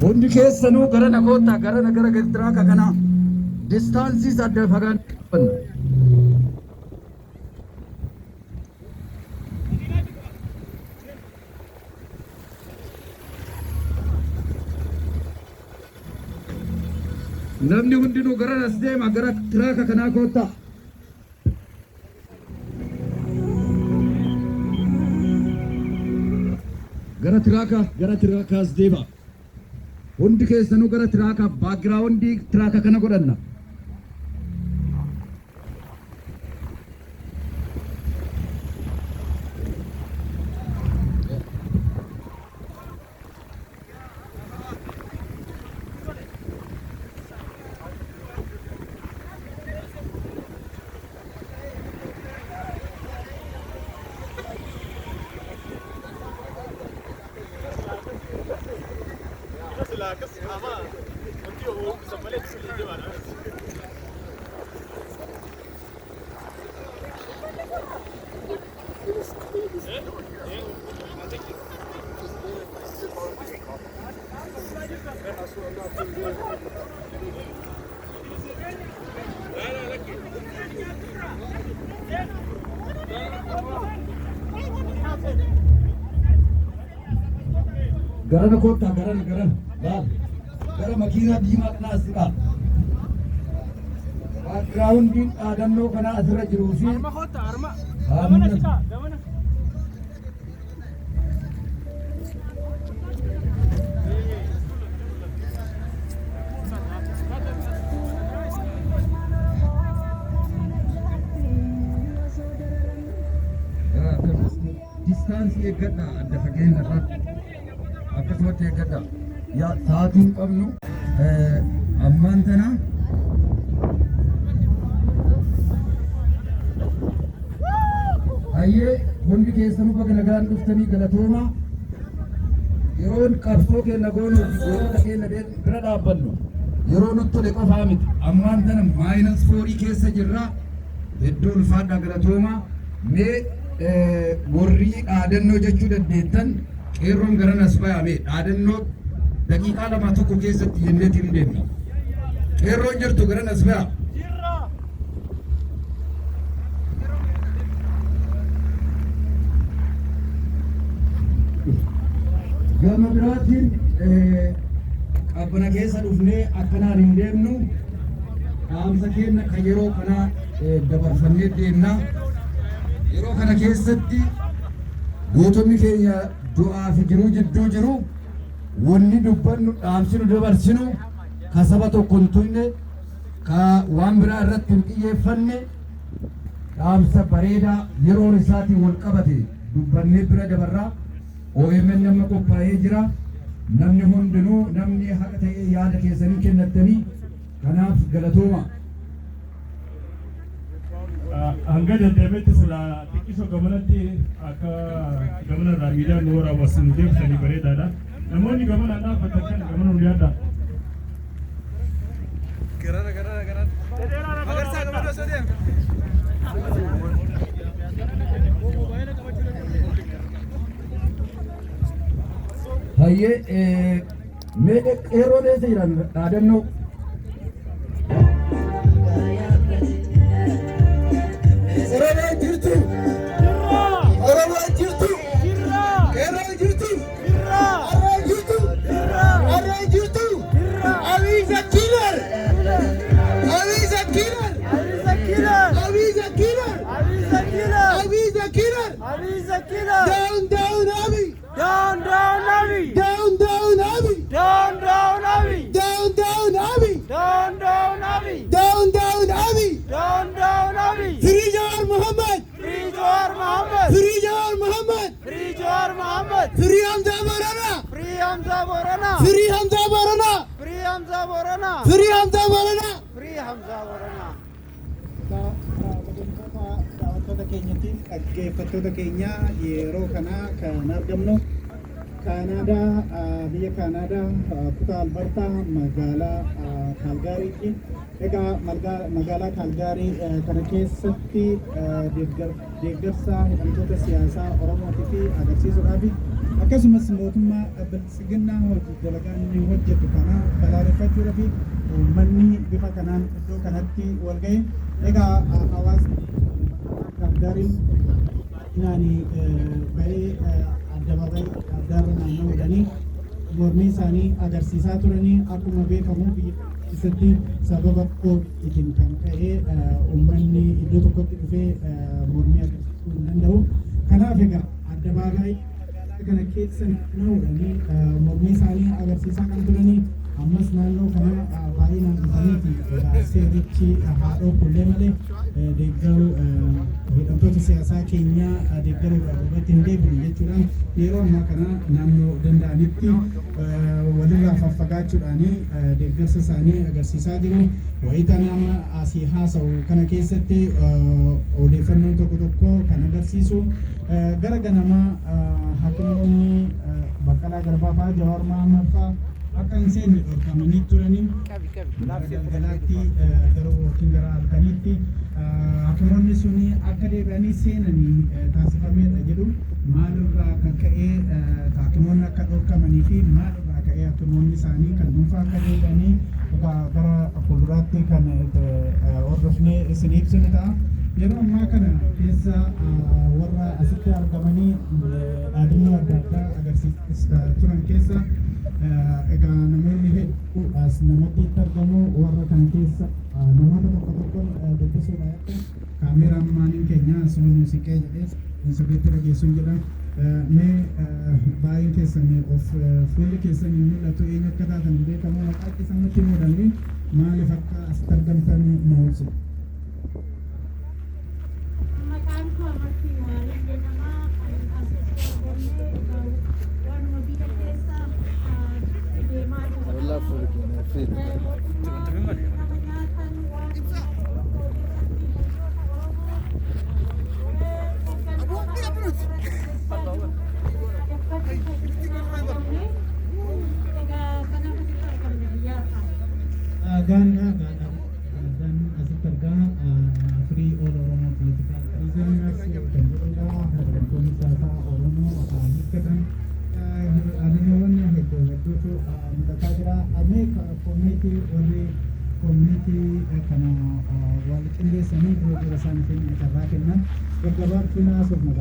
Hundi keessanuu gara nagoota gara nagara gidiraaka kana distaansii sadda fagaan namni hundinuu gara nas deema gara tiraaka kanaa koottaa. Gara tiraakaas deema. Hundi keessanuu gara tiraaka baagiraawundii tiraaka kana godhanna. Gara kota gara makiinaa diimaa kana asirraa baagiraawundiin dhaadannoo kana asirra jiruu fi distaansii eeggadha adda fageenya irraa akkasumatti eeggadha. Yaa sa'aatiin qabnu ammaan tana hayyee hundi keessanuu baga nagaan dhuftanii galatooma. Yeroon qabsoo keenya goonuuf gootota keenya bira dhaabbannu yeroo nutti tole qofaa miti. Ammaan tana -4 keessa jirra. Hedduu ulfaadhaa galatooma. Mee warri dhaadannoo jechuu dandeettan qeerroon garanas bayame dhaadannoo daqiiqaa lama tokko keessatti jenneetiin deemna. Qeerroon jirtu garanas baya. Gama biraatiin qabbana keessa dhufnee akkanaan hin deemnu. Dhaamsa keenya kan yeroo kana dabarfannee deemna. Yeroo kana keessatti gootonni keenya du'aa fi jiruu jidduu jiru wanni dubbannu dhaamsi nu dabarsinu ka saba tokko hin tuqne ka waan biraa irratti hin xiyyeeffanne dhaamsa bareedaa yeroon isaatiin wal qabate dubbannee bira dabarraa. OMN nama qophaa'ee jira. Namni hundinuu namni haqa ta'ee yaada keessanii kennattanii kanaaf galatooma. Hanga dandametti sila xiqqisoo gamanatti akka gamana irraa miidiyaan nu waraabassan nu deebisanii bareedaadha. Namoonni gamana dhaabbatan kan gamana nu yaadda. Hayyee mee qeerroon eessa jiran dhaadannoo Oromoo jirtu Oromoo jirtu qeerroo jirtu arraa jirtu arraa jirtu Abiza killer Abiza killer Abiza killer Abiza killer Abiza killer Abiza killer Abiza killer down down Abi down down Abi down down Abi down down Abi down down Abi down down Abi down down Abi down down Abi Free Jawar Muhammad Free Jawar Muhammad Free Jawar Muhammad Free Jawar Muhammad Free Hamza Borana Free Hamza Borana Free Hamza Borana Free Hamza Borana Free Hamza Borana Free Hamza Borana daawwattoota keenyaatiin dhaggeeffattoota keenya yeroo kana kan argamnu Kaanaadaa biyya Kaanaadaa kutaa Albertaa magaalaa Kaalgaariitti. Egaa magaalaa Kaalgaarii kana keessatti deeggarsa hidhamtoota siyaasaa Oromootii fi agarsiisuudhaaf akkasumas mootummaa bilisiginnaa dalagaa inni hojjetu kana balaaleffachuudhaaf uummanni bifa kanaan iddoo kanatti wal ga'e. Egaa hawaasni Kaalgaariin bahee addabaabay addaarra naanna'uudhaanii mormii isaanii agarsiisaa turanii akkuma beekamu biyya keessatti sababa ittiin kan ka'e uummanni iddoo tokkotti dhufee mormii agarsiisuu hin danda'u. Kanaaf egaa addabaabay kana keessa naanna'uudhaanii mormii isaanii agarsiisaa kan turanii ammas naannoo kana baay'inaan dhufaniiti seerichi haadhoo kullee malee deeggaruu hidhamtoota siyaasaa keenyaa deeggaruudhaaf irratti hin deebine jechuudhaan yeroo ammaa kana naannoo danda'anitti walirraa faffagaachuudhaanii deeggarsa isaanii agarsiisaa jiru. Wayita nama asii haasa'u kana keessatti odeeffannoon tokko kan agarsiisu gara ganamaa hakimoonni Baqqalaa Garbaa fa'aa Jawaar Mohaammed fa'aa akka hin seenne dhorkamanii turanii galgalaatti gara yookiin gara halkaniitti hakimoonni suni akka deebi'anii seenanii taasifameedha jedhu. Maalirraa kan ka'e hakimoonni akka dhorkamanii fi maalirraa ka'e hakimoonni isaanii kan dhuunfaa akka deebi'anii gara fuulduraatti kan hordofnee isin ibsinu ta'a. Yeroo ammaa kana keessa warra asitti argamanii dhaadannoo adda addaa agarsiisaa turan keessa egaa namoonni hedduu as namatti argamu. Warra kana keessa namoota tokko dubbisuudhaan akka kaameeraamaaniin keenya Soonii Siqee jedhee sirriitti dhageessuun jedha. Mee baay'een keessanii of fuulli keessanii mul'atu eenyu akka taatan beekamu maqaa keessan nutti himuudhaan maaliif akka asitti argamtan nu ibsu. Dan asitti argaa Free All Oromo Political Prisoners kan jedhamudha. Komisaasaa Oromoo hiikkatan adeemawwan hedduutu mul'ataa jira. Amee koominitii warri koominitii kana wal qindeessanii yeroo jira isaaniitiin carraa kennan gaggabaabsuun haasofna.